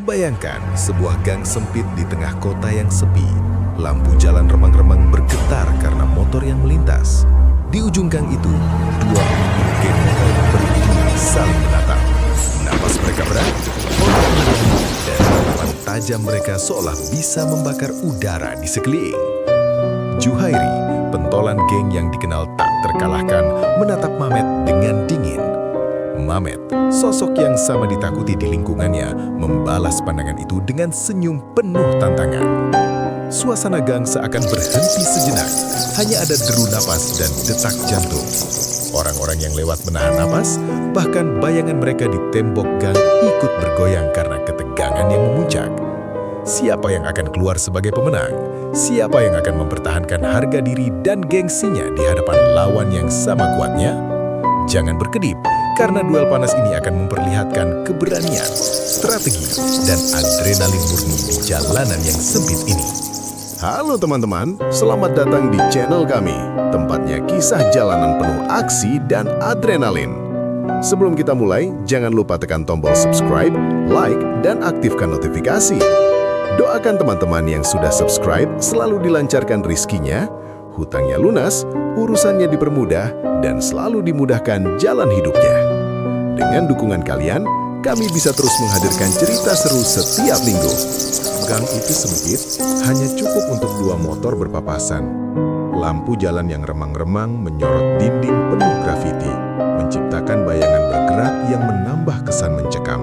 Bayangkan sebuah gang sempit di tengah kota yang sepi. Lampu jalan remang-remang bergetar karena motor yang melintas. Di ujung gang itu, dua pemimpin geng motor berdiri saling menatap. Napas mereka berat, motor menangis, dan tatapan tajam mereka seolah bisa membakar udara di sekeliling. Juhairi, pentolan geng yang dikenal tak terkalahkan, menatap Mamet dengan dingin. Mamet, sosok yang sama ditakuti di lingkungannya, membalas pandangan itu dengan senyum penuh tantangan. Suasana gang seakan berhenti sejenak, hanya ada deru napas dan detak jantung. Orang-orang yang lewat menahan napas, bahkan bayangan mereka di tembok gang ikut bergoyang karena ketegangan yang memuncak. Siapa yang akan keluar sebagai pemenang? Siapa yang akan mempertahankan harga diri dan gengsinya di hadapan lawan yang sama kuatnya? Jangan berkedip, karena duel panas ini akan memperlihatkan keberanian, strategi, dan adrenalin murni di jalanan yang sempit ini. Halo teman-teman, selamat datang di channel kami, tempatnya kisah jalanan penuh aksi dan adrenalin. Sebelum kita mulai, jangan lupa tekan tombol subscribe, like, dan aktifkan notifikasi. Doakan teman-teman yang sudah subscribe selalu dilancarkan rizkinya, hutangnya lunas, urusannya dipermudah, dan selalu dimudahkan jalan hidupnya. Dengan dukungan kalian, kami bisa terus menghadirkan cerita seru setiap minggu. Gang itu sempit, hanya cukup untuk dua motor berpapasan. Lampu jalan yang remang-remang menyorot dinding penuh grafiti, menciptakan bayangan bergerak yang menambah kesan mencekam.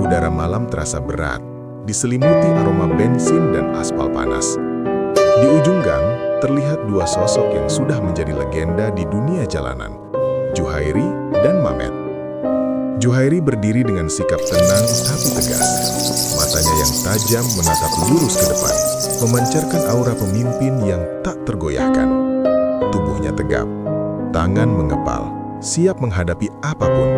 Udara malam terasa berat, diselimuti aroma bensin dan aspal panas. Di ujung gang, terlihat dua sosok yang sudah menjadi legenda di dunia jalanan, Juhairi dan Mamet. Juhairi berdiri dengan sikap tenang tapi tegas. Matanya yang tajam menatap lurus ke depan, memancarkan aura pemimpin yang tak tergoyahkan. Tubuhnya tegap, tangan mengepal, siap menghadapi apapun.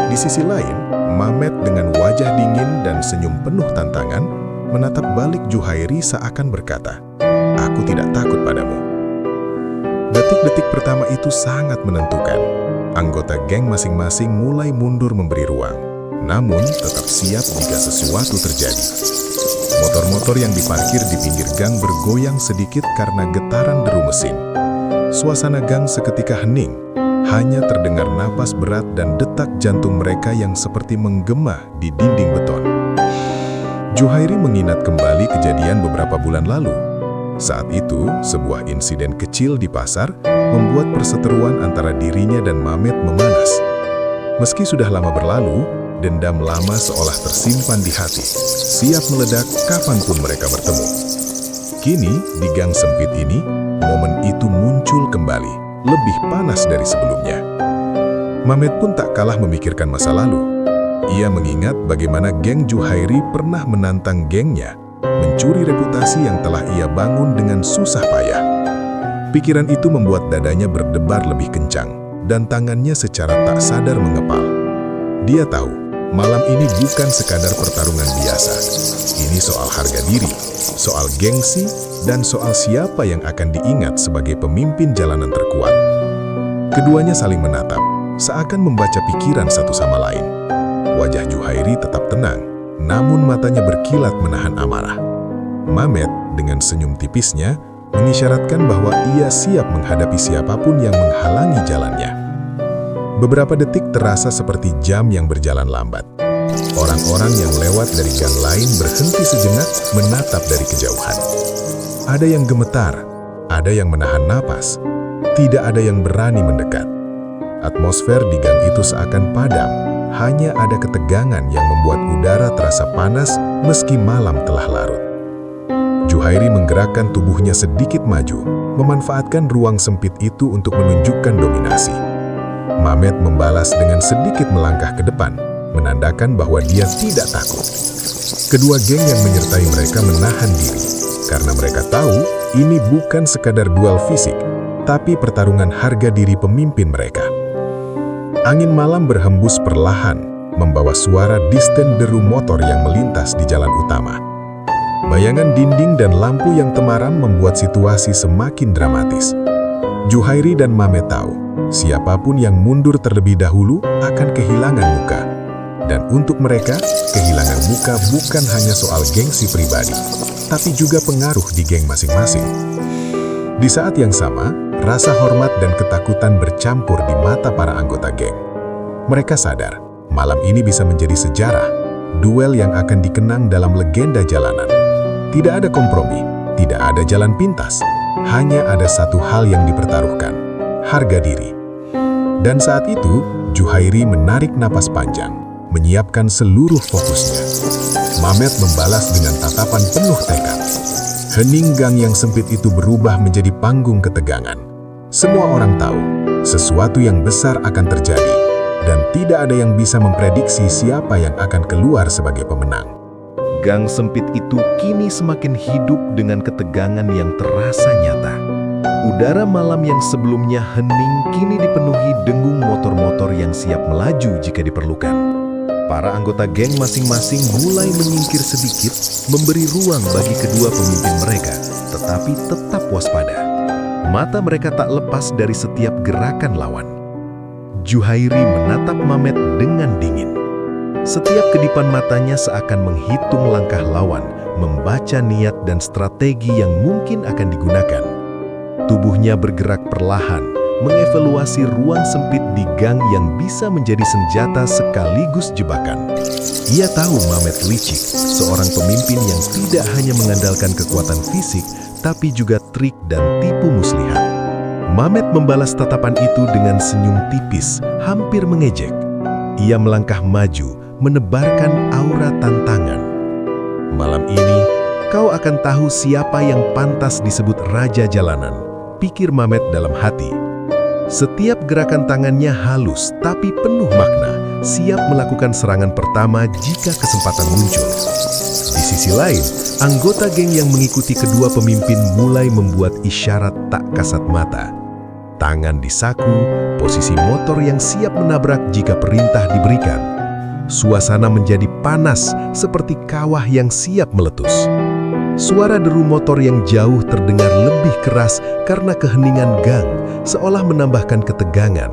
Di sisi lain, Mamet dengan wajah dingin dan senyum penuh tantangan, menatap balik Juhairi seakan berkata, "Aku tidak takut padamu." Detik-detik pertama itu sangat menentukan. Anggota geng masing-masing mulai mundur memberi ruang, namun tetap siap jika sesuatu terjadi. Motor-motor yang diparkir di pinggir gang bergoyang sedikit karena getaran deru mesin. Suasana gang seketika hening, hanya terdengar napas berat dan detak jantung mereka yang seperti menggema di dinding beton. Juhairi mengingat kembali kejadian beberapa bulan lalu. Saat itu, sebuah insiden kecil di pasar membuat perseteruan antara dirinya dan Mamet memanas. Meski sudah lama berlalu, dendam lama seolah tersimpan di hati, siap meledak kapanpun mereka bertemu. Kini, di gang sempit ini, momen itu muncul kembali, lebih panas dari sebelumnya. Mamet pun tak kalah memikirkan masa lalu. Ia mengingat bagaimana geng Juhairi pernah menantang gengnya, mencuri reputasi yang telah ia bangun dengan susah payah. Pikiran itu membuat dadanya berdebar lebih kencang, dan tangannya secara tak sadar mengepal. Dia tahu, malam ini bukan sekadar pertarungan biasa. Ini soal harga diri, soal gengsi, dan soal siapa yang akan diingat sebagai pemimpin jalanan terkuat. Keduanya saling menatap, seakan membaca pikiran satu sama lain. Wajah Juhairi tetap tenang, namun matanya berkilat menahan amarah. Mamet dengan senyum tipisnya mengisyaratkan bahwa ia siap menghadapi siapapun yang menghalangi jalannya. Beberapa detik terasa seperti jam yang berjalan lambat. Orang-orang yang lewat dari gang lain berhenti sejenak menatap dari kejauhan. Ada yang gemetar, ada yang menahan napas, tidak ada yang berani mendekat. Atmosfer di gang itu seakan padam, hanya ada ketegangan yang membuat udara terasa panas meski malam telah larut. Juhairi menggerakkan tubuhnya sedikit maju, memanfaatkan ruang sempit itu untuk menunjukkan dominasi. Mamet membalas dengan sedikit melangkah ke depan, menandakan bahwa dia tidak takut. Kedua geng yang menyertai mereka menahan diri, karena mereka tahu ini bukan sekadar duel fisik, tapi pertarungan harga diri pemimpin mereka. Angin malam berhembus perlahan, membawa suara distan deru motor yang melintas di jalan utama. Bayangan dinding dan lampu yang temaram membuat situasi semakin dramatis. Juhairi dan Mamet tahu, siapapun yang mundur terlebih dahulu akan kehilangan muka. Dan untuk mereka, kehilangan muka bukan hanya soal gengsi pribadi, tapi juga pengaruh di geng masing-masing. Di saat yang sama, rasa hormat dan ketakutan bercampur di mata para anggota geng. Mereka sadar, malam ini bisa menjadi sejarah, duel yang akan dikenang dalam legenda jalanan. Tidak ada kompromi, tidak ada jalan pintas, hanya ada satu hal yang dipertaruhkan, harga diri. Dan saat itu, Juhairi menarik napas panjang, menyiapkan seluruh fokusnya. Mamet membalas dengan tatapan penuh tekad. Hening gang yang sempit itu berubah menjadi panggung ketegangan. Semua orang tahu, sesuatu yang besar akan terjadi, dan tidak ada yang bisa memprediksi siapa yang akan keluar sebagai pemenang. Gang sempit itu kini semakin hidup dengan ketegangan yang terasa nyata. Udara malam yang sebelumnya hening kini dipenuhi dengung motor-motor yang siap melaju jika diperlukan. Para anggota geng masing-masing mulai menyingkir sedikit, memberi ruang bagi kedua pemimpin mereka, tetapi tetap waspada. Mata mereka tak lepas dari setiap gerakan lawan. Juhairi menatap Mamet dengan dingin. Setiap kedipan matanya seakan menghitung langkah lawan, membaca niat dan strategi yang mungkin akan digunakan. Tubuhnya bergerak perlahan, mengevaluasi ruang sempit di gang yang bisa menjadi senjata sekaligus jebakan. Ia tahu Mamet licik, seorang pemimpin yang tidak hanya mengandalkan kekuatan fisik, tapi juga trik dan tipu muslihat. Mamet membalas tatapan itu dengan senyum tipis, hampir mengejek. Ia melangkah maju, menebarkan aura tantangan. Malam ini, kau akan tahu siapa yang pantas disebut raja jalanan, pikir Mamet dalam hati. Setiap gerakan tangannya halus tapi penuh makna, siap melakukan serangan pertama jika kesempatan muncul. Di sisi lain, anggota geng yang mengikuti kedua pemimpin mulai membuat isyarat tak kasat mata. Tangan di saku, posisi motor yang siap menabrak jika perintah diberikan. Suasana menjadi panas seperti kawah yang siap meletus. Suara deru motor yang jauh terdengar lebih keras karena keheningan gang, seolah menambahkan ketegangan.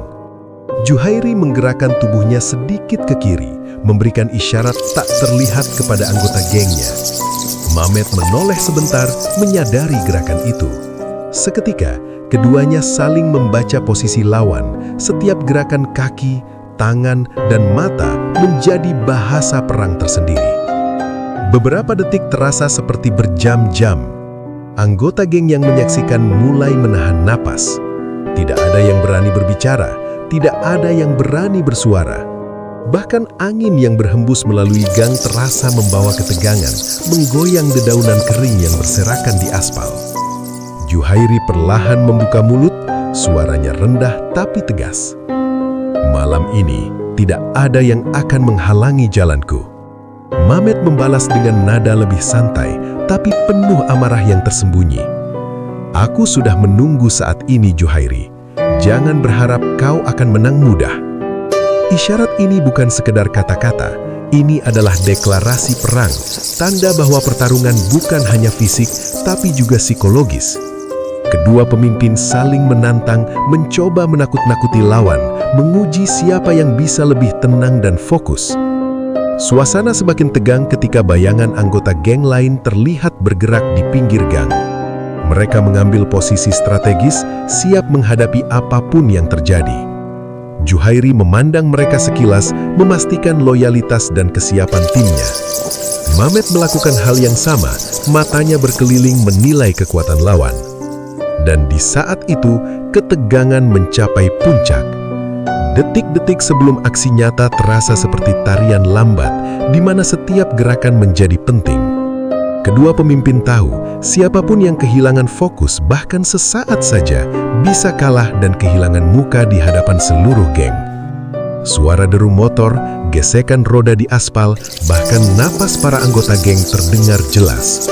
Juhairi menggerakkan tubuhnya sedikit ke kiri, memberikan isyarat tak terlihat kepada anggota gengnya. Mamet menoleh sebentar, menyadari gerakan itu. Seketika, keduanya saling membaca posisi lawan. Setiap gerakan kaki, tangan, dan mata menjadi bahasa perang tersendiri. Beberapa detik terasa seperti berjam-jam. Anggota geng yang menyaksikan mulai menahan napas. Tidak ada yang berani berbicara, tidak ada yang berani bersuara. Bahkan angin yang berhembus melalui gang terasa membawa ketegangan, menggoyang dedaunan kering yang berserakan di aspal. Juhairi perlahan membuka mulut, suaranya rendah tapi tegas. Malam ini tidak ada yang akan menghalangi jalanku. Mamet membalas dengan nada lebih santai, tapi penuh amarah yang tersembunyi. Aku sudah menunggu saat ini, Juhairi. Jangan berharap kau akan menang mudah. Isyarat ini bukan sekedar kata-kata, ini adalah deklarasi perang, tanda bahwa pertarungan bukan hanya fisik, tapi juga psikologis. Kedua pemimpin saling menantang, mencoba menakut-nakuti lawan, menguji siapa yang bisa lebih tenang dan fokus. Suasana semakin tegang ketika bayangan anggota geng lain terlihat bergerak di pinggir gang. Mereka mengambil posisi strategis, siap menghadapi apapun yang terjadi. Juhairi memandang mereka sekilas, memastikan loyalitas dan kesiapan timnya. Mamet melakukan hal yang sama, matanya berkeliling menilai kekuatan lawan. Dan di saat itu, ketegangan mencapai puncak. Detik-detik sebelum aksi nyata terasa seperti tarian lambat, di mana setiap gerakan menjadi penting. Kedua pemimpin tahu, siapapun yang kehilangan fokus bahkan sesaat saja bisa kalah dan kehilangan muka di hadapan seluruh geng. Suara deru motor, gesekan roda di aspal, bahkan napas para anggota geng terdengar jelas.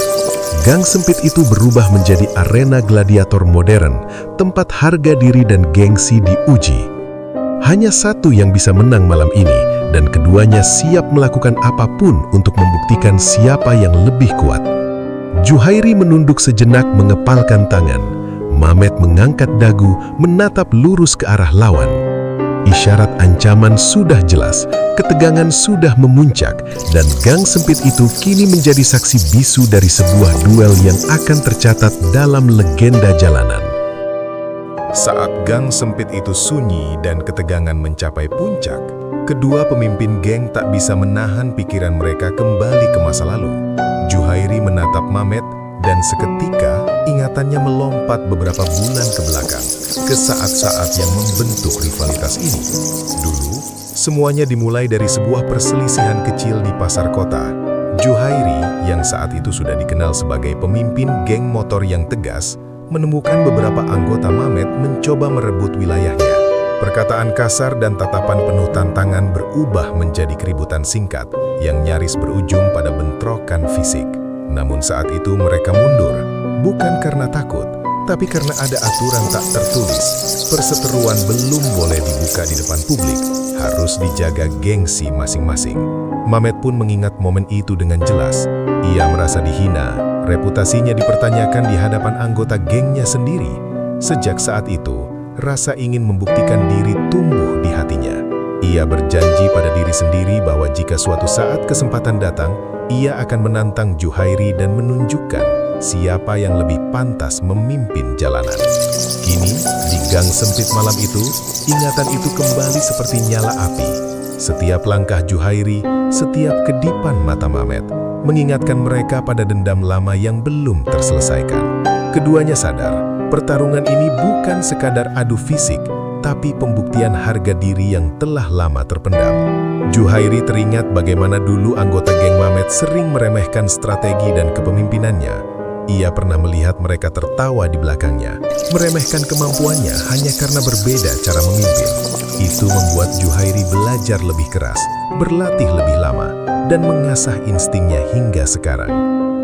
Gang sempit itu berubah menjadi arena gladiator modern, tempat harga diri dan gengsi diuji. Hanya satu yang bisa menang malam ini, dan keduanya siap melakukan apapun untuk membuktikan siapa yang lebih kuat. Juhairi menunduk sejenak mengepalkan tangan. Mamet mengangkat dagu, menatap lurus ke arah lawan. Isyarat ancaman sudah jelas, ketegangan sudah memuncak, dan gang sempit itu kini menjadi saksi bisu dari sebuah duel yang akan tercatat dalam legenda jalanan. Saat gang sempit itu sunyi dan ketegangan mencapai puncak, kedua pemimpin geng tak bisa menahan pikiran mereka kembali ke masa lalu. Juhairi menatap Mamet dan seketika ingatannya melompat beberapa bulan ke belakang, ke saat-saat yang membentuk rivalitas ini. Dulu, semuanya dimulai dari sebuah perselisihan kecil di pasar kota. Juhairi, yang saat itu sudah dikenal sebagai pemimpin geng motor yang tegas, menemukan beberapa anggota Mamet mencoba merebut wilayahnya. Perkataan kasar dan tatapan penuh tantangan berubah menjadi keributan singkat yang nyaris berujung pada bentrokan fisik. Namun saat itu mereka mundur, bukan karena takut, tapi karena ada aturan tak tertulis. Perseteruan belum boleh dibuka di depan publik, harus dijaga gengsi masing-masing. Mamet pun mengingat momen itu dengan jelas. Ia merasa dihina, reputasinya dipertanyakan di hadapan anggota gengnya sendiri. Sejak saat itu, rasa ingin membuktikan diri tumbuh di hatinya. Ia berjanji pada diri sendiri bahwa jika suatu saat kesempatan datang, ia akan menantang Juhairi dan menunjukkan siapa yang lebih pantas memimpin jalanan. Kini, di gang sempit malam itu, ingatan itu kembali seperti nyala api. Setiap langkah Juhairi, setiap kedipan mata Mamet, mengingatkan mereka pada dendam lama yang belum terselesaikan. Keduanya sadar, pertarungan ini bukan sekadar adu fisik, tapi pembuktian harga diri yang telah lama terpendam. Juhairi teringat bagaimana dulu anggota geng Mamet sering meremehkan strategi dan kepemimpinannya. Ia pernah melihat mereka tertawa di belakangnya, meremehkan kemampuannya hanya karena berbeda cara memimpin. Itu membuat Juhairi belajar lebih keras, berlatih lebih lama, dan mengasah instingnya hingga sekarang.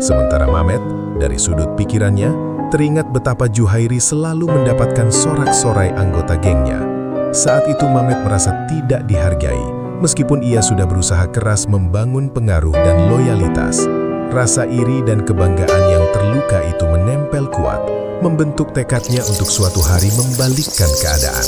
Sementara Mamet, dari sudut pikirannya, teringat betapa Juhairi selalu mendapatkan sorak-sorai anggota gengnya. Saat itu Mamet merasa tidak dihargai, meskipun ia sudah berusaha keras membangun pengaruh dan loyalitas. Rasa iri dan kebanggaan yang terluka itu menempel kuat, membentuk tekadnya untuk suatu hari membalikkan keadaan.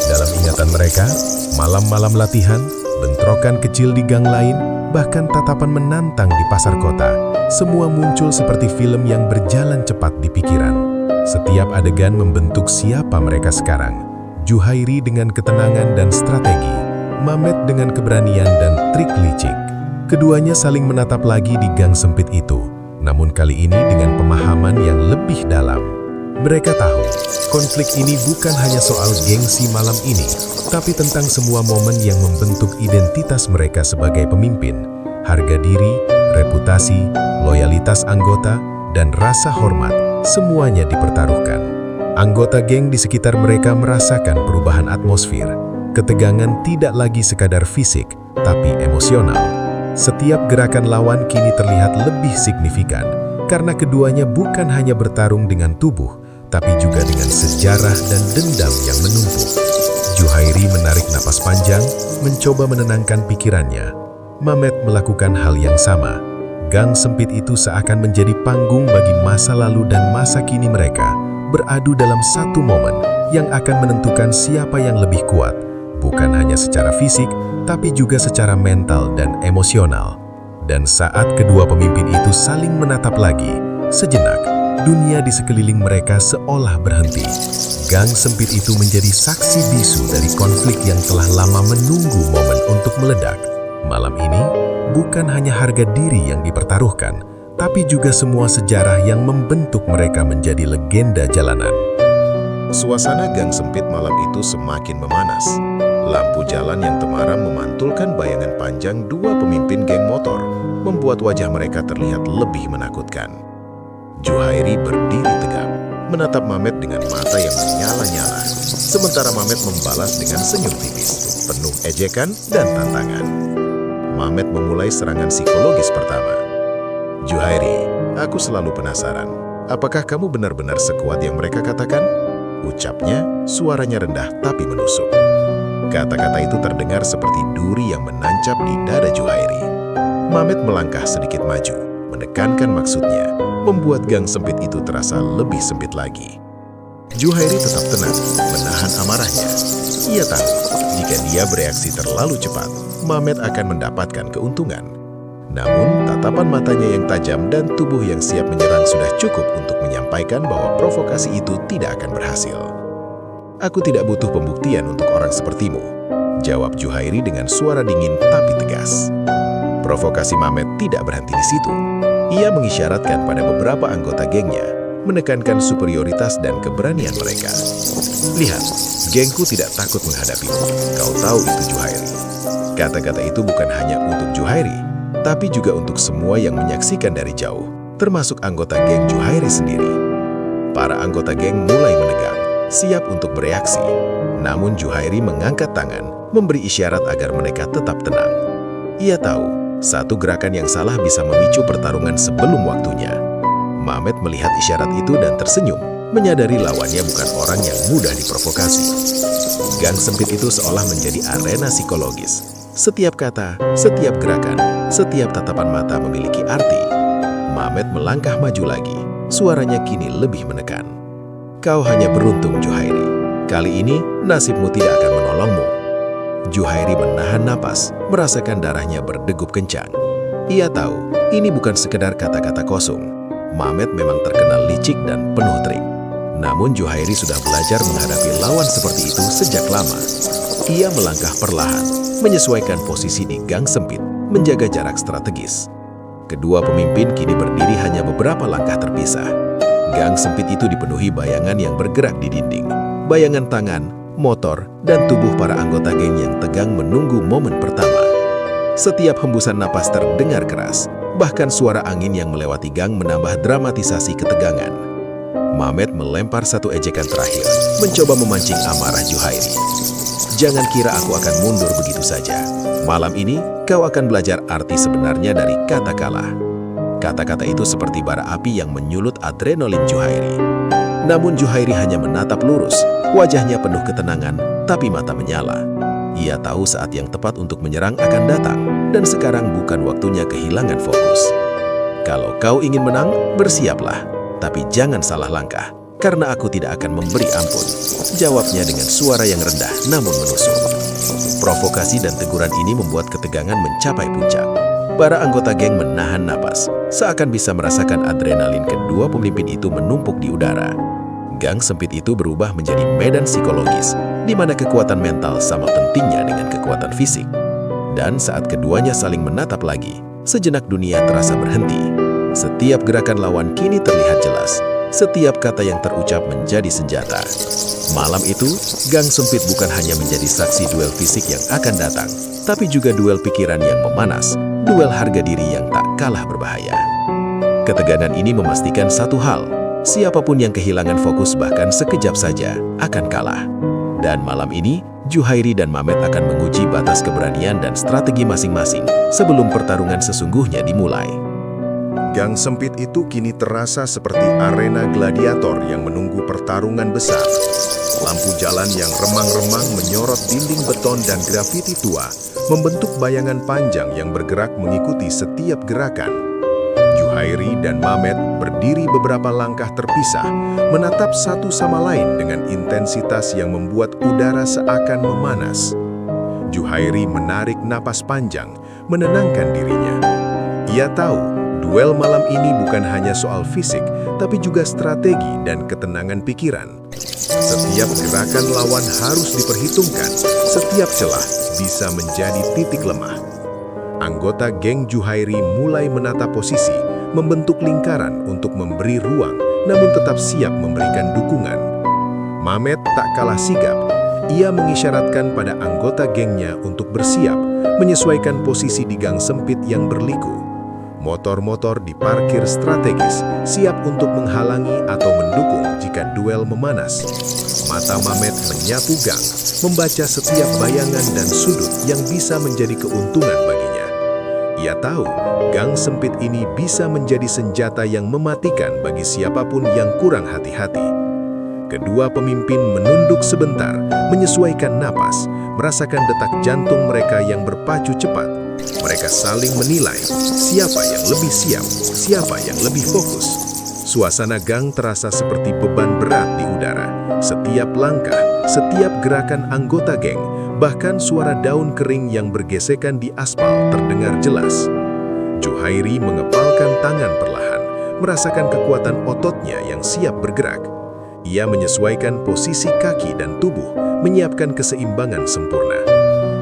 Dalam ingatan mereka, malam-malam latihan, bentrokan kecil di gang lain, bahkan tatapan menantang di pasar kota, semua muncul seperti film yang berjalan cepat di pikiran. Setiap adegan membentuk siapa mereka sekarang. Juhairi dengan ketenangan dan strategi, Mamet dengan keberanian dan trik licik. Keduanya saling menatap lagi di gang sempit itu, namun kali ini dengan pemahaman yang lebih dalam. Mereka tahu, konflik ini bukan hanya soal gengsi malam ini, tapi tentang semua momen yang membentuk identitas mereka sebagai pemimpin. Harga diri, reputasi, loyalitas anggota, dan rasa hormat, semuanya dipertaruhkan. Anggota geng di sekitar mereka merasakan perubahan atmosfer. Ketegangan tidak lagi sekadar fisik, tapi emosional. Setiap gerakan lawan kini terlihat lebih signifikan, karena keduanya bukan hanya bertarung dengan tubuh, tapi juga dengan sejarah dan dendam yang menumpuk. Juhairi menarik napas panjang, mencoba menenangkan pikirannya. Mamet melakukan hal yang sama. Gang sempit itu seakan menjadi panggung bagi masa lalu dan masa kini mereka, beradu dalam satu momen yang akan menentukan siapa yang lebih kuat, bukan hanya secara fisik, tapi juga secara mental dan emosional. Dan saat kedua pemimpin itu saling menatap lagi, sejenak, dunia di sekeliling mereka seolah berhenti. Gang sempit itu menjadi saksi bisu dari konflik yang telah lama menunggu momen untuk meledak. Malam ini, bukan hanya harga diri yang dipertaruhkan, tapi juga semua sejarah yang membentuk mereka menjadi legenda jalanan. Suasana gang sempit malam itu semakin memanas. Lampu jalan yang temaram memantulkan bayangan panjang dua pemimpin geng motor, membuat wajah mereka terlihat lebih menakutkan. Juhairi berdiri tegap, menatap Mamet dengan mata yang menyala-nyala, sementara Mamet membalas dengan senyum tipis, penuh ejekan dan tantangan. Mamet memulai serangan psikologis pertama. Juhairi, aku selalu penasaran, apakah kamu benar-benar sekuat yang mereka katakan? Ucapnya, suaranya rendah tapi menusuk. Kata-kata itu terdengar seperti duri yang menancap di dada Juhairi. Mamet melangkah sedikit maju, menekankan maksudnya, membuat gang sempit itu terasa lebih sempit lagi. Juhairi tetap tenang, menahan amarahnya. Ia tahu, jika dia bereaksi terlalu cepat, Mamet akan mendapatkan keuntungan. Namun, tatapan matanya yang tajam dan tubuh yang siap menyerang sudah cukup untuk menyampaikan bahwa provokasi itu tidak akan berhasil. "Aku tidak butuh pembuktian untuk orang sepertimu," jawab Juhairi dengan suara dingin tapi tegas. Provokasi Mamet tidak berhenti di situ. Ia mengisyaratkan pada beberapa anggota gengnya, menekankan superioritas dan keberanian mereka. "Lihat, gengku tidak takut menghadapimu. Kau tahu itu, Juhairi." Kata-kata itu bukan hanya untuk Juhairi, tapi juga untuk semua yang menyaksikan dari jauh, termasuk anggota geng Juhairi sendiri. Para anggota geng mulai menegang, siap untuk bereaksi. Namun Juhairi mengangkat tangan, memberi isyarat agar mereka tetap tenang. Ia tahu, satu gerakan yang salah bisa memicu pertarungan sebelum waktunya. Mamet melihat isyarat itu dan tersenyum, menyadari lawannya bukan orang yang mudah diprovokasi. Gang sempit itu seolah menjadi arena psikologis. Setiap kata, setiap gerakan, setiap tatapan mata memiliki arti. Mamet melangkah maju lagi, suaranya kini lebih menekan. "Kau hanya beruntung, Juhairi. Kali ini nasibmu tidak akan menolongmu." Juhairi menahan napas, merasakan darahnya berdegup kencang. Ia tahu, ini bukan sekedar kata-kata kosong. Mamet memang terkenal licik dan penuh trik. Namun Juhairi sudah belajar menghadapi lawan seperti itu sejak lama. Ia melangkah perlahan, menyesuaikan posisi di gang sempit, menjaga jarak strategis. Kedua pemimpin kini berdiri hanya beberapa langkah terpisah. Gang sempit itu dipenuhi bayangan yang bergerak di dinding. Bayangan tangan, motor, dan tubuh para anggota geng yang tegang menunggu momen pertama. Setiap hembusan napas terdengar keras, bahkan suara angin yang melewati gang menambah dramatisasi ketegangan. Mamet melempar satu ejekan terakhir, mencoba memancing amarah Juhairi. "Jangan kira aku akan mundur begitu saja. Malam ini, kau akan belajar arti sebenarnya dari kata kalah." Kata-kata itu seperti bara api yang menyulut adrenalin Juhairi. Namun Juhairi hanya menatap lurus, wajahnya penuh ketenangan, tapi mata menyala. Ia tahu saat yang tepat untuk menyerang akan datang, dan sekarang bukan waktunya kehilangan fokus. "Kalau kau ingin menang, bersiaplah. Tapi jangan salah langkah, karena aku tidak akan memberi ampun," jawabnya dengan suara yang rendah namun menusuk. Provokasi dan teguran ini membuat ketegangan mencapai puncak. Para anggota geng menahan napas, seakan bisa merasakan adrenalin kedua pemimpin itu menumpuk di udara. Gang sempit itu berubah menjadi medan psikologis, di mana kekuatan mental sama pentingnya dengan kekuatan fisik. Dan saat keduanya saling menatap lagi, sejenak dunia terasa berhenti. Setiap gerakan lawan kini terlihat jelas, setiap kata yang terucap menjadi senjata. Malam itu, gang sempit bukan hanya menjadi saksi duel fisik yang akan datang, tapi juga duel pikiran yang memanas, duel harga diri yang tak kalah berbahaya. Ketegangan ini memastikan satu hal, siapapun yang kehilangan fokus bahkan sekejap saja akan kalah. Dan malam ini, Juhairi dan Mamet akan menguji batas keberanian dan strategi masing-masing sebelum pertarungan sesungguhnya dimulai. Gang sempit itu kini terasa seperti arena gladiator yang menunggu pertarungan besar. Lampu jalan yang remang-remang menyorot dinding beton dan grafiti tua, membentuk bayangan panjang yang bergerak mengikuti setiap gerakan. Juhairi dan Mamet berdiri beberapa langkah terpisah, menatap satu sama lain dengan intensitas yang membuat udara seakan memanas. Juhairi menarik napas panjang, menenangkan dirinya. Ia tahu, duel malam ini bukan hanya soal fisik, tapi juga strategi dan ketenangan pikiran. Setiap gerakan lawan harus diperhitungkan, setiap celah bisa menjadi titik lemah. Anggota geng Juhairi mulai menata posisi, membentuk lingkaran untuk memberi ruang, namun tetap siap memberikan dukungan. Mamet tak kalah sigap. Ia mengisyaratkan pada anggota gengnya untuk bersiap, menyesuaikan posisi di gang sempit yang berliku. Motor-motor diparkir strategis, siap untuk menghalangi atau mendukung jika duel memanas. Mata Mamet menyapu gang, membaca setiap bayangan dan sudut yang bisa menjadi keuntungan baginya. Ia tahu, gang sempit ini bisa menjadi senjata yang mematikan bagi siapapun yang kurang hati-hati. Kedua pemimpin menunduk sebentar, menyesuaikan napas, merasakan detak jantung mereka yang berpacu cepat. Mereka saling menilai siapa yang lebih siap, siapa yang lebih fokus. Suasana gang terasa seperti beban berat di udara. Setiap langkah, setiap gerakan anggota geng, bahkan suara daun kering yang bergesekan di aspal terdengar jelas. Juhairi mengepalkan tangan perlahan, merasakan kekuatan ototnya yang siap bergerak. Ia menyesuaikan posisi kaki dan tubuh, menyiapkan keseimbangan sempurna.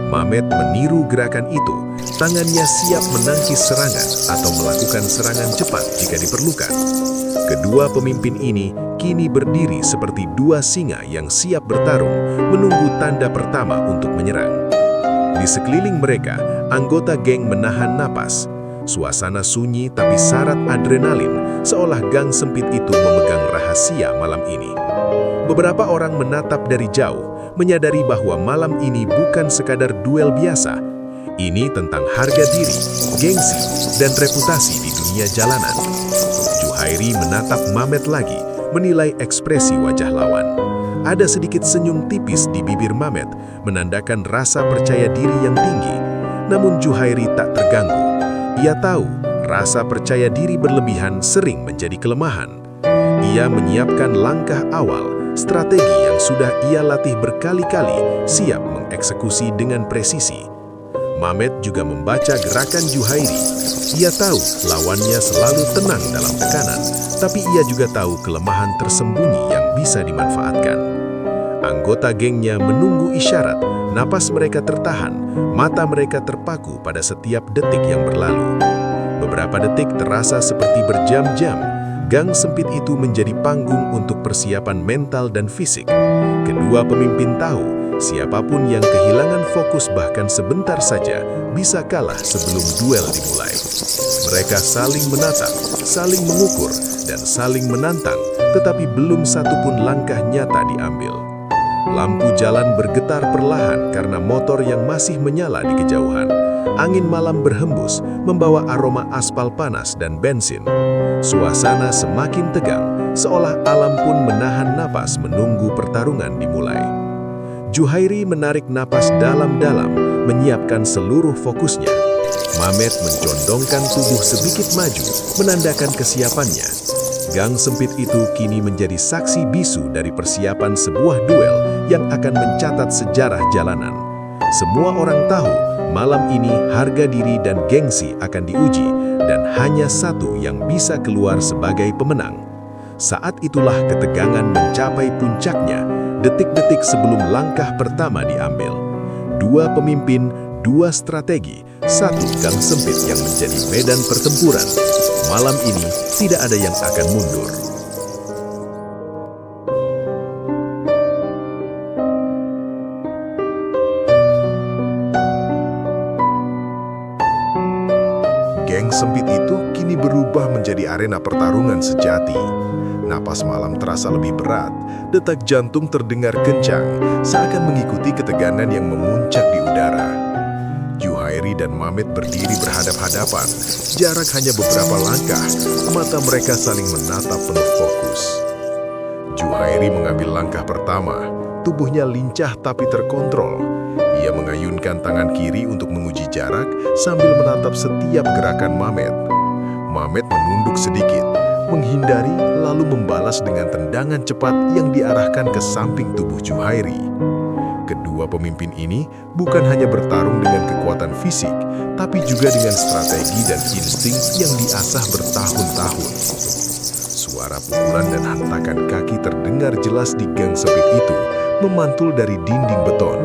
Mamet meniru gerakan itu, tangannya siap menangkis serangan atau melakukan serangan cepat jika diperlukan. Kedua pemimpin ini kini berdiri seperti dua singa yang siap bertarung, menunggu tanda pertama untuk menyerang. Di sekeliling mereka, anggota geng menahan napas. Suasana sunyi tapi syarat adrenalin, seolah gang sempit itu memegang rahasia malam ini. Beberapa orang menatap dari jauh, menyadari bahwa malam ini bukan sekadar duel biasa. Ini tentang harga diri, gengsi, dan reputasi di dunia jalanan. Juhairi menatap Mamet lagi, menilai ekspresi wajah lawan. Ada sedikit senyum tipis di bibir Mamet, menandakan rasa percaya diri yang tinggi. Namun Juhairi tak terganggu. Ia tahu, rasa percaya diri berlebihan sering menjadi kelemahan. Ia menyiapkan langkah awal, strategi yang sudah ia latih berkali-kali, siap mengeksekusi dengan presisi. Mamet juga membaca gerakan Juhairi. Ia tahu lawannya selalu tenang dalam tekanan, tapi ia juga tahu kelemahan tersembunyi yang bisa dimanfaatkan. Anggota gengnya menunggu isyarat, napas mereka tertahan, mata mereka terpaku pada setiap detik yang berlalu. Beberapa detik terasa seperti berjam-jam. Gang sempit itu menjadi panggung untuk persiapan mental dan fisik. Kedua pemimpin tahu, siapapun yang kehilangan fokus bahkan sebentar saja bisa kalah sebelum duel dimulai. Mereka saling menatap, saling mengukur, dan saling menantang, tetapi belum satupun langkah nyata diambil. Lampu jalan bergetar perlahan karena motor yang masih menyala di kejauhan. Angin malam berhembus, membawa aroma aspal panas dan bensin. Suasana semakin tegang, seolah alam pun menahan napas menunggu pertarungan dimulai. Juhairi menarik napas dalam-dalam, menyiapkan seluruh fokusnya. Mamet mencondongkan tubuh sedikit maju, menandakan kesiapannya. Gang sempit itu kini menjadi saksi bisu dari persiapan sebuah duel yang akan mencatat sejarah jalanan. Semua orang tahu, malam ini harga diri dan gengsi akan diuji, dan hanya satu yang bisa keluar sebagai pemenang. Saat itulah ketegangan mencapai puncaknya, detik-detik sebelum langkah pertama diambil. Dua pemimpin, dua strategi, satu gang sempit yang menjadi medan pertempuran. Malam ini tidak ada yang akan mundur. Geng sempit itu kini berubah menjadi arena pertarungan sejati. Napas malam terasa lebih berat, detak jantung terdengar kencang, seakan mengikuti ketegangan yang memuncak di udara. Juhairi dan Mamet berdiri berhadap-hadapan, jarak hanya beberapa langkah, mata mereka saling menatap penuh fokus. Juhairi mengambil langkah pertama, tubuhnya lincah tapi terkontrol. Ia mengayunkan tangan kiri untuk menguji jarak sambil menatap setiap gerakan Mamet. Mamet menunduk sedikit, menghindari lalu membalas dengan tendangan cepat yang diarahkan ke samping tubuh Juhairi. Kedua pemimpin ini bukan hanya bertarung dengan kekuatan fisik, tapi juga dengan strategi dan insting yang diasah bertahun-tahun. Suara pukulan dan hentakan kaki terdengar jelas di gang sempit itu, memantul dari dinding beton.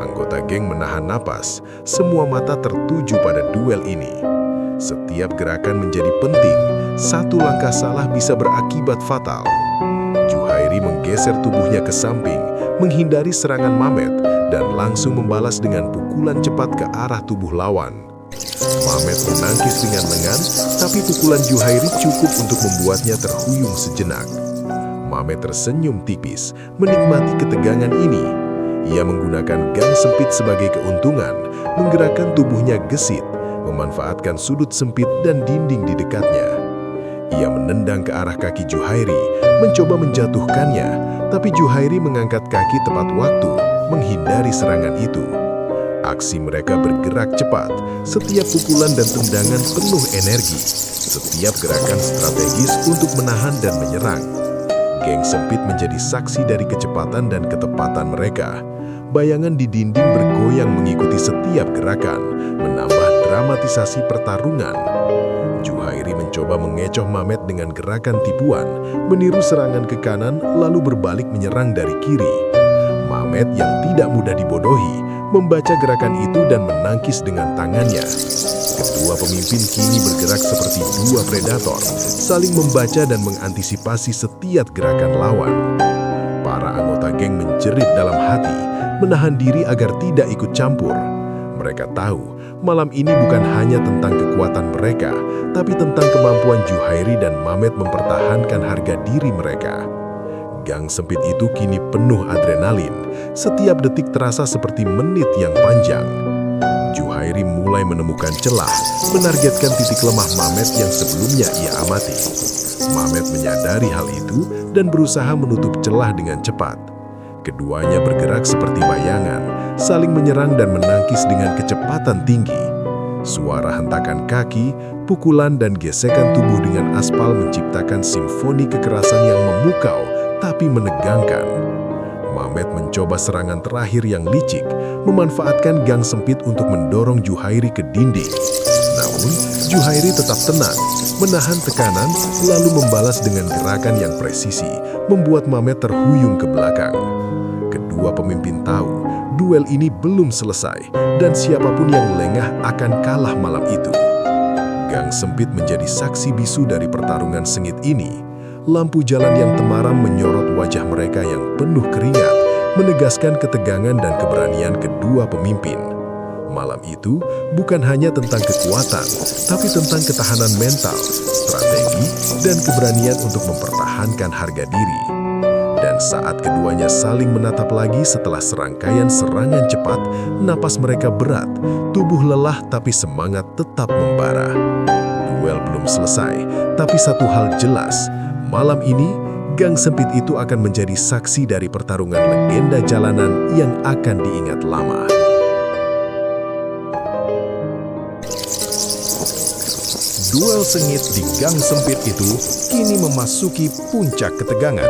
Anggota geng menahan napas, semua mata tertuju pada duel ini. Setiap gerakan menjadi penting, satu langkah salah bisa berakibat fatal. Juhairi menggeser tubuhnya ke samping, menghindari serangan Mamet, dan langsung membalas dengan pukulan cepat ke arah tubuh lawan. Mamet menangkis dengan lengan, tapi pukulan Juhairi cukup untuk membuatnya terhuyung sejenak. Mamet tersenyum tipis, menikmati ketegangan ini. Ia menggunakan gang sempit sebagai keuntungan, menggerakkan tubuhnya gesit, memanfaatkan sudut sempit dan dinding di dekatnya. Ia menendang ke arah kaki Juhairi, mencoba menjatuhkannya, tapi Juhairi mengangkat kaki tepat waktu, menghindari serangan itu. Aksi mereka bergerak cepat, setiap pukulan dan tendangan penuh energi, setiap gerakan strategis untuk menahan dan menyerang. Geng sempit menjadi saksi dari kecepatan dan ketepatan mereka. Bayangan di dinding bergoyang mengikuti setiap gerakan, menambah dramatisasi pertarungan. Juhairi mencoba mengecoh Mamet dengan gerakan tipuan, meniru serangan ke kanan lalu berbalik menyerang dari kiri. Mamet yang tidak mudah dibodohi, membaca gerakan itu dan menangkis dengan tangannya. Kedua pemimpin kini bergerak seperti dua predator, saling membaca dan mengantisipasi setiap gerakan lawan. Para anggota geng menjerit dalam hati, menahan diri agar tidak ikut campur. Mereka tahu, malam ini bukan hanya tentang kekuatan mereka, tapi tentang kemampuan Juhairi dan Mamet mempertahankan harga diri mereka. Gang sempit itu kini penuh adrenalin. Setiap detik terasa seperti menit yang panjang. Juhairi mulai menemukan celah, menargetkan titik lemah Mamet yang sebelumnya ia amati. Mamet menyadari hal itu dan berusaha menutup celah dengan cepat. Keduanya bergerak seperti bayangan, saling menyerang dan menangkis dengan kecepatan tinggi. Suara hentakan kaki, pukulan dan gesekan tubuh dengan aspal menciptakan simfoni kekerasan yang memukau tapi menegangkan. Mamet mencoba serangan terakhir yang licik, memanfaatkan gang sempit untuk mendorong Juhairi ke dinding. Namun, Juhairi tetap tenang, menahan tekanan, lalu membalas dengan gerakan yang presisi, membuat Mamet terhuyung ke belakang. Kedua pemimpin tahu, duel ini belum selesai, dan siapapun yang lengah akan kalah malam itu. Gang sempit menjadi saksi bisu dari pertarungan sengit ini. Lampu jalan yang temaram menyorot wajah mereka yang penuh keringat, menegaskan ketegangan dan keberanian kedua pemimpin. Malam itu bukan hanya tentang kekuatan, tapi tentang ketahanan mental, strategi, dan keberanian untuk mempertahankan harga diri. Dan saat keduanya saling menatap lagi setelah serangkaian serangan cepat, napas mereka berat, tubuh lelah tapi semangat tetap membara. Duel belum selesai, tapi satu hal jelas, malam ini gang sempit itu akan menjadi saksi dari pertarungan legenda jalanan yang akan diingat lama. Duel sengit di gang sempit itu kini memasuki puncak ketegangan.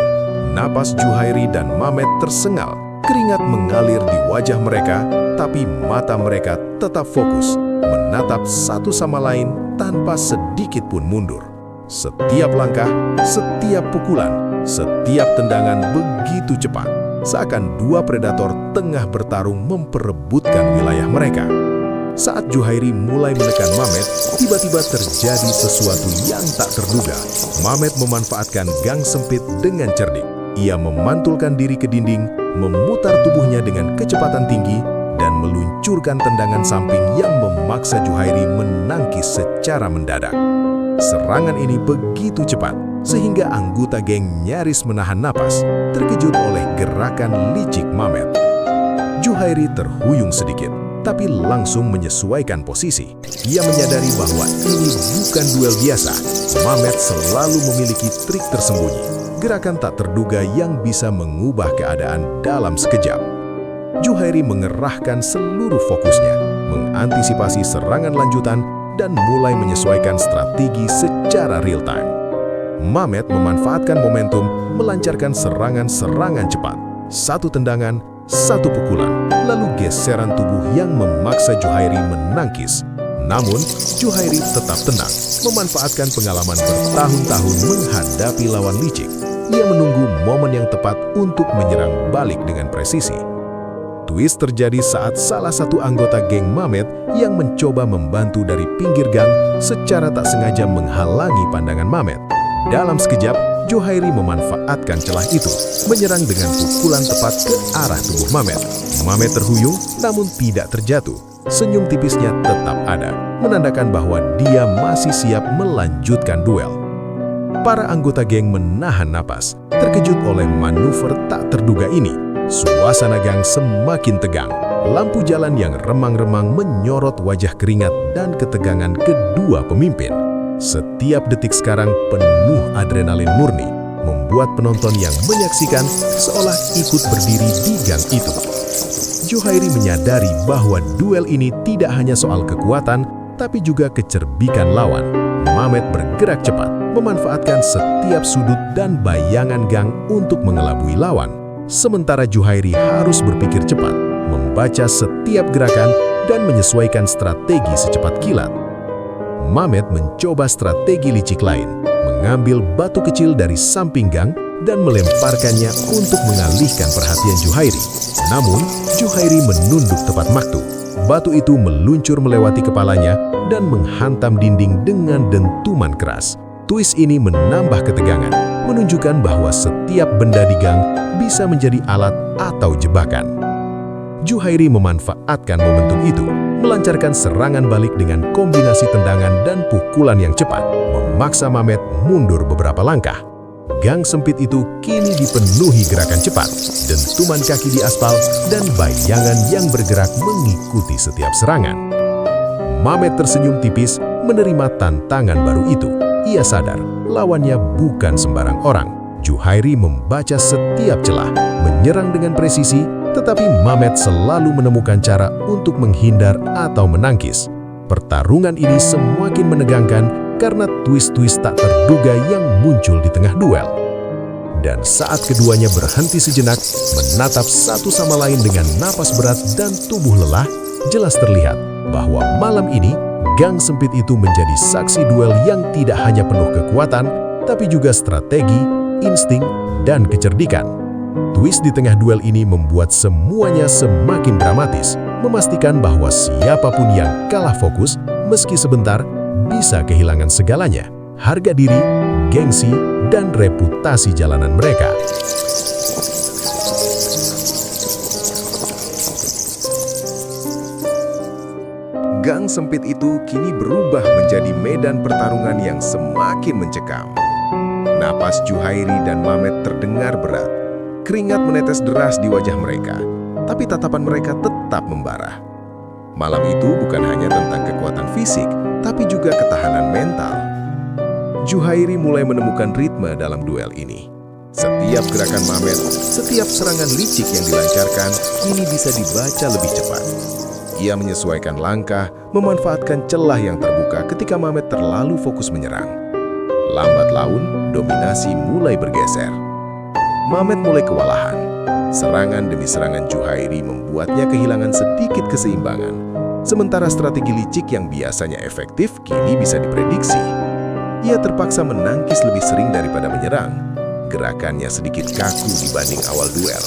Napas Juhairi dan Mamet tersengal, keringat mengalir di wajah mereka, tapi mata mereka tetap fokus, menatap satu sama lain tanpa sedikit pun mundur. Setiap langkah, setiap pukulan, setiap tendangan begitu cepat, seakan dua predator tengah bertarung memperebutkan wilayah mereka. Saat Juhairi mulai menekan Mamet, tiba-tiba terjadi sesuatu yang tak terduga. Mamet memanfaatkan gang sempit dengan cerdik. Ia memantulkan diri ke dinding, memutar tubuhnya dengan kecepatan tinggi, dan meluncurkan tendangan samping yang memaksa Juhairi menangkis secara mendadak. Serangan ini begitu cepat, sehingga anggota geng nyaris menahan napas, terkejut oleh gerakan licik Mamet. Juhairi terhuyung sedikit, tapi langsung menyesuaikan posisi. Ia menyadari bahwa ini bukan duel biasa. Mamet selalu memiliki trik tersembunyi, gerakan tak terduga yang bisa mengubah keadaan dalam sekejap. Juhairi mengerahkan seluruh fokusnya, mengantisipasi serangan lanjutan, dan mulai menyesuaikan strategi secara real-time. Mamet memanfaatkan momentum, melancarkan serangan-serangan cepat. Satu tendangan, satu pukulan, lalu geseran tubuh yang memaksa Juhairi menangkis. Namun, Juhairi tetap tenang, memanfaatkan pengalaman bertahun-tahun menghadapi lawan licik. Ia menunggu momen yang tepat untuk menyerang balik dengan presisi. Twist terjadi saat salah satu anggota geng Mamet yang mencoba membantu dari pinggir gang secara tak sengaja menghalangi pandangan Mamet. Dalam sekejap, Juhairi memanfaatkan celah itu, menyerang dengan pukulan tepat ke arah tubuh Mamet. Mamet terhuyung, namun tidak terjatuh. Senyum tipisnya tetap ada, menandakan bahwa dia masih siap melanjutkan duel. Para anggota geng menahan napas, terkejut oleh manuver tak terduga ini. Suasana gang semakin tegang. Lampu jalan yang remang-remang menyorot wajah keringat dan ketegangan kedua pemimpin. Setiap detik sekarang penuh adrenalin murni, membuat penonton yang menyaksikan seolah ikut berdiri di gang itu. Juhairi menyadari bahwa duel ini tidak hanya soal kekuatan, tapi juga kecerdikan lawan. Mamet bergerak cepat, memanfaatkan setiap sudut dan bayangan Gang untuk mengelabui lawan. Sementara Juhairi harus berpikir cepat, membaca setiap gerakan dan menyesuaikan strategi secepat kilat. Mamet mencoba strategi licik lain, mengambil batu kecil dari samping Gang dan melemparkannya untuk mengalihkan perhatian Juhairi. Namun, Juhairi menunduk tepat waktu. Batu itu meluncur melewati kepalanya dan menghantam dinding dengan dentuman keras. Twist ini menambah ketegangan, menunjukkan bahwa setiap benda di Gang bisa menjadi alat atau jebakan. Juhairi memanfaatkan momentum itu, melancarkan serangan balik dengan kombinasi tendangan dan pukulan yang cepat, memaksa Mamet mundur beberapa langkah. Gang sempit itu kini dipenuhi gerakan cepat, dentuman kaki di aspal, dan bayangan yang bergerak mengikuti setiap serangan. Mamet tersenyum tipis menerima tantangan baru itu. Ia sadar lawannya bukan sembarang orang. Juhairi membaca setiap celah, menyerang dengan presisi, tetapi Mamet selalu menemukan cara untuk menghindar atau menangkis. Pertarungan ini semakin menegangkan karena twist-twist tak terduga yang muncul di tengah duel. Dan saat keduanya berhenti sejenak, menatap satu sama lain dengan napas berat dan tubuh lelah, jelas terlihat bahwa malam ini Gang sempit itu menjadi saksi duel yang tidak hanya penuh kekuatan, tapi juga strategi, insting, dan kecerdikan. Twist di tengah duel ini membuat semuanya semakin dramatis, memastikan bahwa siapapun yang kalah fokus, meski sebentar, bisa kehilangan segalanya, harga diri, gengsi, dan reputasi jalanan mereka. Gang sempit itu kini berubah menjadi medan pertarungan yang semakin mencekam. Napas Juhairi dan Mamet terdengar berat. Keringat menetes deras di wajah mereka, tapi tatapan mereka tetap membara. Malam itu bukan hanya tentang kekuatan fisik, tapi juga ketahanan mental. Juhairi mulai menemukan ritme dalam duel ini. Setiap gerakan Mamet, setiap serangan licik yang dilancarkan, kini bisa dibaca lebih cepat. Ia menyesuaikan langkah, memanfaatkan celah yang terbuka ketika Mamet terlalu fokus menyerang. Lambat laun, dominasi mulai bergeser. Mamet mulai kewalahan. Serangan demi serangan Juhairi membuatnya kehilangan sedikit keseimbangan. Sementara strategi licik yang biasanya efektif kini bisa diprediksi. Ia terpaksa menangkis lebih sering daripada menyerang. Gerakannya sedikit kaku dibanding awal duel.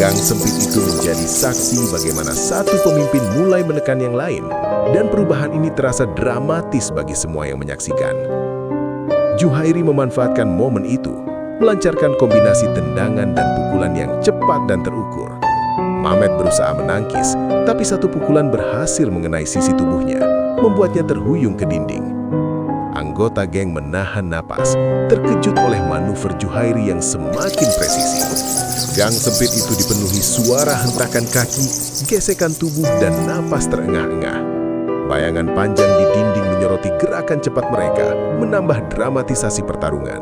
Gang sempit itu menjadi saksi bagaimana satu pemimpin mulai menekan yang lain, dan perubahan ini terasa dramatis bagi semua yang menyaksikan. Juhairi memanfaatkan momen itu, melancarkan kombinasi tendangan dan pukulan yang cepat dan terukur. Mamet berusaha menangkis, tapi satu pukulan berhasil mengenai sisi tubuhnya, membuatnya terhuyung ke dinding. Anggota geng menahan napas, terkejut oleh manuver Juhairi yang semakin presisi. Gang sempit itu dipenuhi suara hentakan kaki, gesekan tubuh, dan napas terengah-engah. Bayangan panjang di dinding menyoroti gerakan cepat mereka, menambah dramatisasi pertarungan.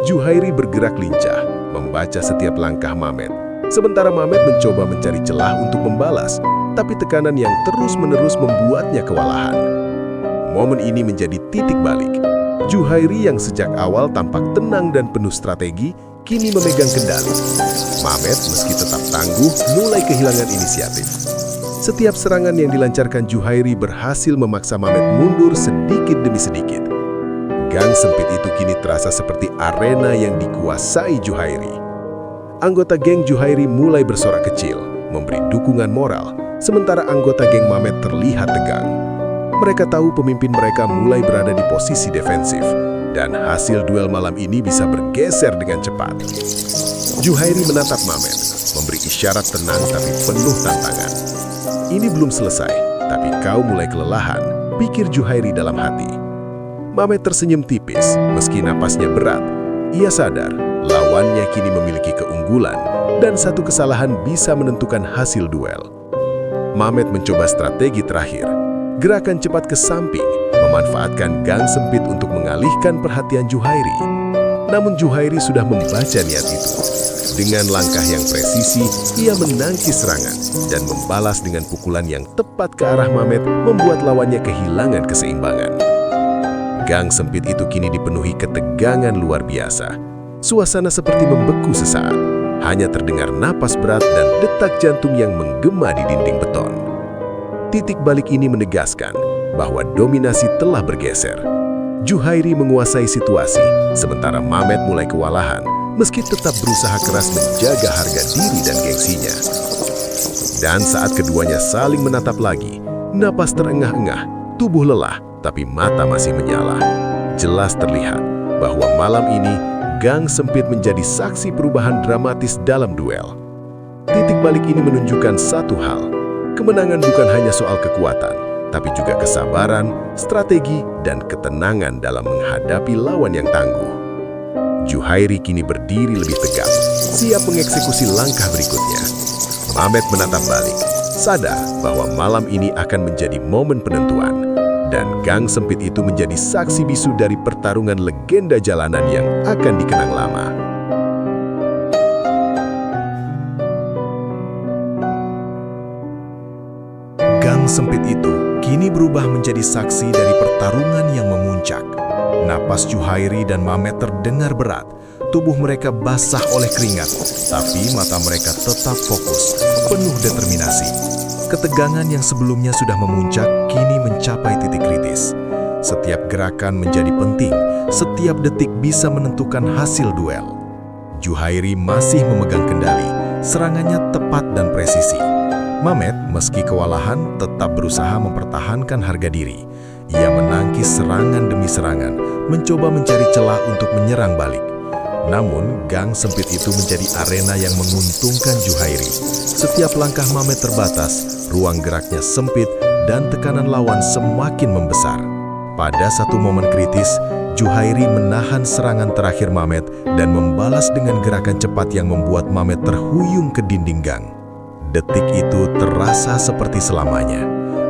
Juhairi bergerak lincah, membaca setiap langkah Mamet. Sementara Mamet mencoba mencari celah untuk membalas, tapi tekanan yang terus-menerus membuatnya kewalahan. Momen ini menjadi titik balik. Juhairi yang sejak awal tampak tenang dan penuh strategi, kini memegang kendali. Mamet meski tetap tangguh, mulai kehilangan inisiatif. Setiap serangan yang dilancarkan Juhairi berhasil memaksa Mamet mundur sedikit demi sedikit. Gang sempit itu kini terasa seperti arena yang dikuasai Juhairi. Anggota geng Juhairi mulai bersorak kecil, memberi dukungan moral, sementara anggota geng Mamet terlihat tegang. Mereka tahu pemimpin mereka mulai berada di posisi defensif, dan hasil duel malam ini bisa bergeser dengan cepat. Juhairi menatap Mamet, memberi isyarat tenang tapi penuh tantangan. Ini belum selesai, tapi kau mulai kelelahan, pikir Juhairi dalam hati. Mamet tersenyum tipis, meski napasnya berat. Ia sadar, lawannya kini memiliki keunggulan, dan satu kesalahan bisa menentukan hasil duel. Mamet mencoba strategi terakhir, gerakan cepat ke samping, memanfaatkan gang sempit untuk mengalihkan perhatian Juhairi. Namun Juhairi sudah membaca niat itu. Dengan langkah yang presisi, ia menangkis serangan dan membalas dengan pukulan yang tepat ke arah Mamet, membuat lawannya kehilangan keseimbangan. Gang sempit itu kini dipenuhi ketegangan luar biasa. Suasana seperti membeku sesaat. Hanya terdengar napas berat dan detak jantung yang menggema di dinding beton. Titik balik ini menegaskan bahwa dominasi telah bergeser. Juhairi menguasai situasi, sementara Mamet mulai kewalahan, meski tetap berusaha keras menjaga harga diri dan gengsinya. Dan saat keduanya saling menatap lagi, napas terengah-engah, tubuh lelah, tapi mata masih menyala. Jelas terlihat bahwa malam ini Gang Sempit menjadi saksi perubahan dramatis dalam duel. Titik balik ini menunjukkan satu hal, kemenangan bukan hanya soal kekuatan, tapi juga kesabaran, strategi, dan ketenangan dalam menghadapi lawan yang tangguh. Juhairi kini berdiri lebih tegap, siap mengeksekusi langkah berikutnya. Mamet menatap balik, sadar bahwa malam ini akan menjadi momen penentuan. Dan Gang Sempit itu menjadi saksi bisu dari pertarungan legenda jalanan yang akan dikenang lama. Gang Sempit itu kini berubah menjadi saksi dari pertarungan yang memuncak. Napas Juhairi dan Mamet terdengar berat. Tubuh mereka basah oleh keringat, tapi mata mereka tetap fokus, penuh determinasi. Ketegangan yang sebelumnya sudah memuncak kini mencapai titik kritis. Setiap gerakan menjadi penting, setiap detik bisa menentukan hasil duel. Juhairi masih memegang kendali, serangannya tepat dan presisi. Mamet, meski kewalahan, tetap berusaha mempertahankan harga diri. Ia menangkis serangan demi serangan, mencoba mencari celah untuk menyerang balik. Namun, Gang Sempit itu menjadi arena yang menguntungkan Juhairi. Setiap langkah Mamet terbatas, ruang geraknya sempit, dan tekanan lawan semakin membesar. Pada satu momen kritis, Juhairi menahan serangan terakhir Mamet dan membalas dengan gerakan cepat yang membuat Mamet terhuyung ke dinding gang. Detik itu terasa seperti selamanya.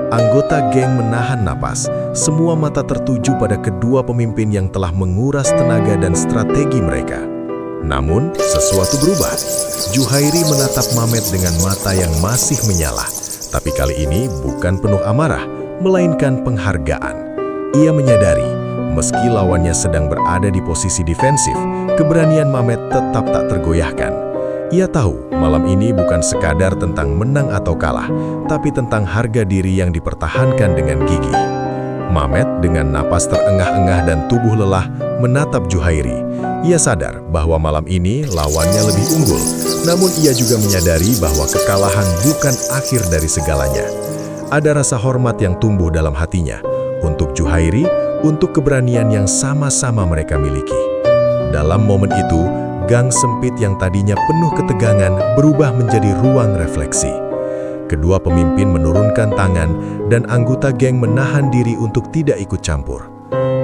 Anggota geng menahan napas, semua mata tertuju pada kedua pemimpin yang telah menguras tenaga dan strategi mereka. Namun, sesuatu berubah. Juhairi menatap Mamet dengan mata yang masih menyala. Tapi kali ini bukan penuh amarah, melainkan penghargaan. Ia menyadari, meski lawannya sedang berada di posisi defensif, keberanian Mamet tetap tak tergoyahkan. Ia tahu malam ini bukan sekadar tentang menang atau kalah, tapi tentang harga diri yang dipertahankan dengan gigih. Mamet dengan napas terengah-engah dan tubuh lelah menatap Juhairi. Ia sadar bahwa malam ini lawannya lebih unggul, namun ia juga menyadari bahwa kekalahan bukan akhir dari segalanya. Ada rasa hormat yang tumbuh dalam hatinya, untuk Juhairi, untuk keberanian yang sama-sama mereka miliki. Dalam momen itu, Gang Sempit yang tadinya penuh ketegangan berubah menjadi ruang refleksi. Kedua pemimpin menurunkan tangan dan anggota geng menahan diri untuk tidak ikut campur.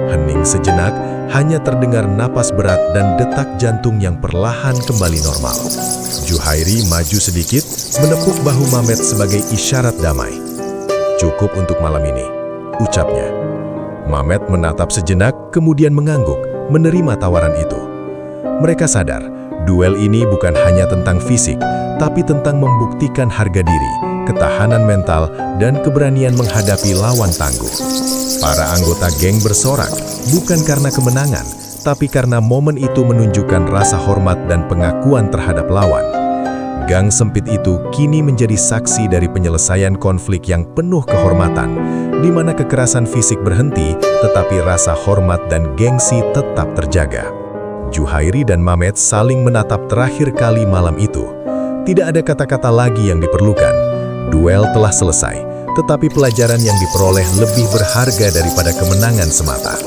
Hening sejenak, hanya terdengar napas berat dan detak jantung yang perlahan kembali normal. Juhairi maju sedikit, menepuk bahu Mamet sebagai isyarat damai. "Cukup untuk malam ini," ucapnya. Mamet menatap sejenak, kemudian mengangguk, menerima tawaran itu. Mereka sadar, duel ini bukan hanya tentang fisik, tapi tentang membuktikan harga diri, ketahanan mental, dan keberanian menghadapi lawan tangguh. Para anggota geng bersorak, bukan karena kemenangan, tapi karena momen itu menunjukkan rasa hormat dan pengakuan terhadap lawan. Gang Sempit itu kini menjadi saksi dari penyelesaian konflik yang penuh kehormatan, di mana kekerasan fisik berhenti, tetapi rasa hormat dan gengsi tetap terjaga. Juhairi dan Mamet saling menatap terakhir kali malam itu. Tidak ada kata-kata lagi yang diperlukan. Duel telah selesai, tetapi pelajaran yang diperoleh lebih berharga daripada kemenangan semata.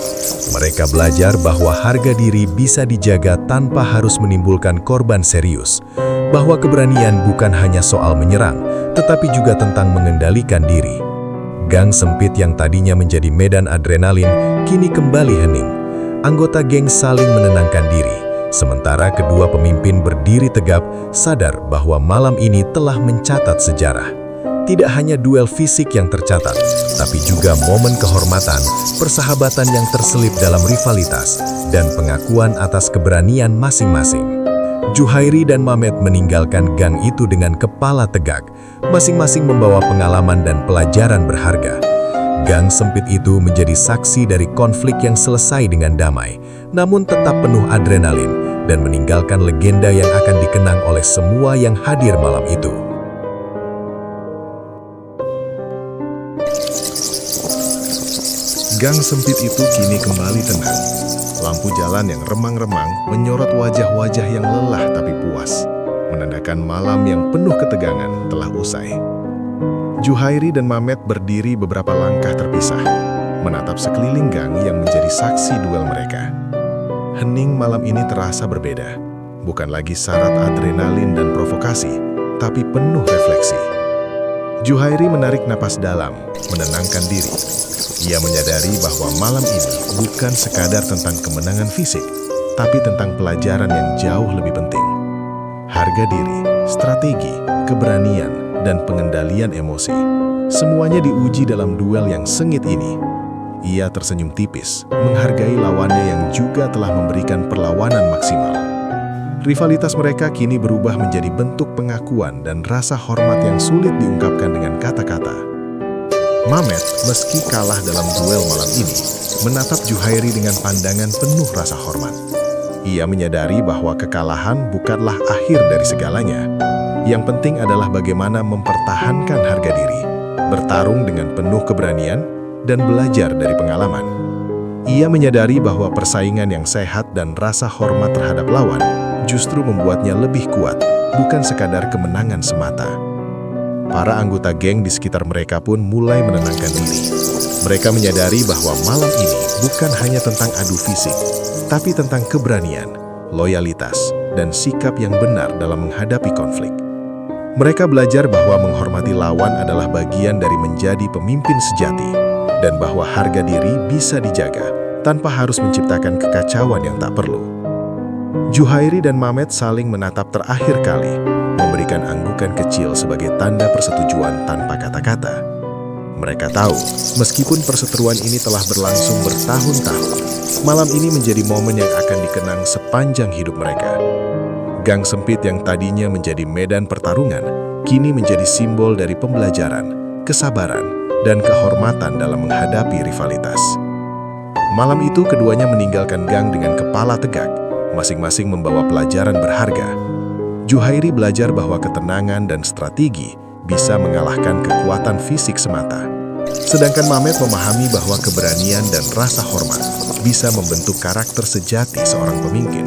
Mereka belajar bahwa harga diri bisa dijaga tanpa harus menimbulkan korban serius. Bahwa keberanian bukan hanya soal menyerang, tetapi juga tentang mengendalikan diri. Gang Sempit yang tadinya menjadi medan adrenalin, kini kembali hening. Anggota geng saling menenangkan diri, sementara kedua pemimpin berdiri tegap, sadar bahwa malam ini telah mencatat sejarah. Tidak hanya duel fisik yang tercatat, tapi juga momen kehormatan, persahabatan yang terselip dalam rivalitas, dan pengakuan atas keberanian masing-masing. Juhairi dan Mamet meninggalkan gang itu dengan kepala tegak, masing-masing membawa pengalaman dan pelajaran berharga. Gang sempit itu menjadi saksi dari konflik yang selesai dengan damai, namun tetap penuh adrenalin dan meninggalkan legenda yang akan dikenang oleh semua yang hadir malam itu. Gang sempit itu kini kembali tenang. Lampu jalan yang remang-remang menyorot wajah-wajah yang lelah tapi puas, menandakan malam yang penuh ketegangan telah usai. Juhairi dan Mamet berdiri beberapa langkah terpisah, menatap sekeliling gang yang menjadi saksi duel mereka. Hening malam ini terasa berbeda, bukan lagi syarat adrenalin dan provokasi, tapi penuh refleksi. Juhairi menarik napas dalam, menenangkan diri. Ia menyadari bahwa malam ini bukan sekadar tentang kemenangan fisik, tapi tentang pelajaran yang jauh lebih penting. Harga diri, strategi, keberanian, dan pengendalian emosi. Semuanya diuji dalam duel yang sengit ini. Ia tersenyum tipis, menghargai lawannya yang juga telah memberikan perlawanan maksimal. Rivalitas mereka kini berubah menjadi bentuk pengakuan dan rasa hormat yang sulit diungkapkan dengan kata-kata. Mamet, meski kalah dalam duel malam ini, menatap Juhairi dengan pandangan penuh rasa hormat. Ia menyadari bahwa kekalahan bukanlah akhir dari segalanya. Yang penting adalah bagaimana mempertahankan harga diri, bertarung dengan penuh keberanian, dan belajar dari pengalaman. Ia menyadari bahwa persaingan yang sehat dan rasa hormat terhadap lawan justru membuatnya lebih kuat, bukan sekadar kemenangan semata. Para anggota geng di sekitar mereka pun mulai menenangkan diri. Mereka menyadari bahwa malam ini bukan hanya tentang adu fisik, tapi tentang keberanian, loyalitas, dan sikap yang benar dalam menghadapi konflik. Mereka belajar bahwa menghormati lawan adalah bagian dari menjadi pemimpin sejati, dan bahwa harga diri bisa dijaga tanpa harus menciptakan kekacauan yang tak perlu. Juhairi dan Mamet saling menatap terakhir kali, memberikan anggukan kecil sebagai tanda persetujuan tanpa kata-kata. Mereka tahu, meskipun perseteruan ini telah berlangsung bertahun-tahun, malam ini menjadi momen yang akan dikenang sepanjang hidup mereka. Gang sempit yang tadinya menjadi medan pertarungan, kini menjadi simbol dari pembelajaran, kesabaran, dan kehormatan dalam menghadapi rivalitas. Malam itu keduanya meninggalkan gang dengan kepala tegak, masing-masing membawa pelajaran berharga. Juhairi belajar bahwa ketenangan dan strategi bisa mengalahkan kekuatan fisik semata. Sedangkan Mamet memahami bahwa keberanian dan rasa hormat bisa membentuk karakter sejati seorang pemimpin.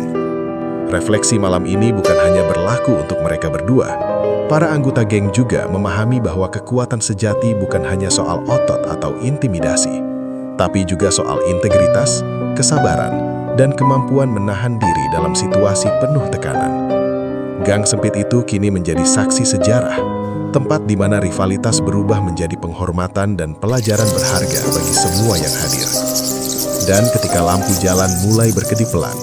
Refleksi malam ini bukan hanya berlaku untuk mereka berdua. Para anggota geng juga memahami bahwa kekuatan sejati bukan hanya soal otot atau intimidasi, tapi juga soal integritas, kesabaran, dan kemampuan menahan diri dalam situasi penuh tekanan. Gang sempit itu kini menjadi saksi sejarah, tempat di mana rivalitas berubah menjadi penghormatan dan pelajaran berharga bagi semua yang hadir. Dan ketika lampu jalan mulai berkedip pelan,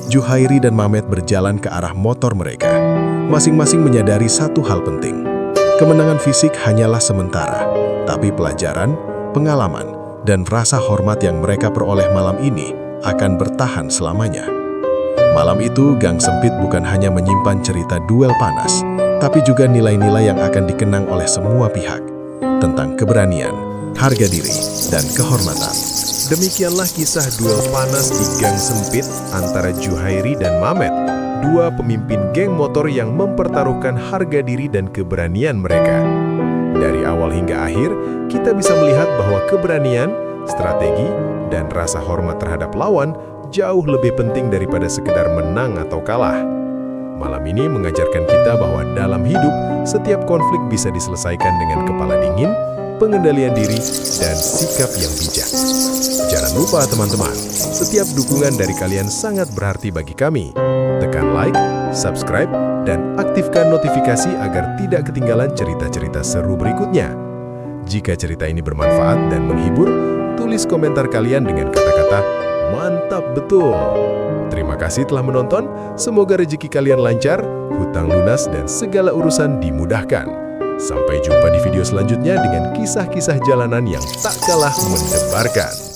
Juhairi dan Mamet berjalan ke arah motor mereka. Masing-masing menyadari satu hal penting. Kemenangan fisik hanyalah sementara, tapi pelajaran, pengalaman, dan rasa hormat yang mereka peroleh malam ini akan bertahan selamanya. Malam itu, gang sempit bukan hanya menyimpan cerita duel panas, tapi juga nilai-nilai yang akan dikenang oleh semua pihak, tentang keberanian, harga diri, dan kehormatan. Demikianlah kisah duel panas di gang sempit antara Juhairi dan Mamet, dua pemimpin geng motor yang mempertaruhkan harga diri dan keberanian mereka. Dari awal hingga akhir, kita bisa melihat bahwa keberanian, strategi, dan rasa hormat terhadap lawan jauh lebih penting daripada sekedar menang atau kalah. Malam ini mengajarkan kita bahwa dalam hidup, setiap konflik bisa diselesaikan dengan kepala dingin, pengendalian diri, dan sikap yang bijak. Jangan lupa teman-teman, setiap dukungan dari kalian sangat berarti bagi kami. Tekan like, subscribe, dan aktifkan notifikasi agar tidak ketinggalan cerita-cerita seru berikutnya. Jika cerita ini bermanfaat dan menghibur, tulis komentar kalian dengan kata-kata "Mantap betul". Terima kasih telah menonton, semoga rezeki kalian lancar, hutang lunas, dan segala urusan dimudahkan. Sampai jumpa di video selanjutnya dengan kisah-kisah jalanan yang tak kalah mendebarkan.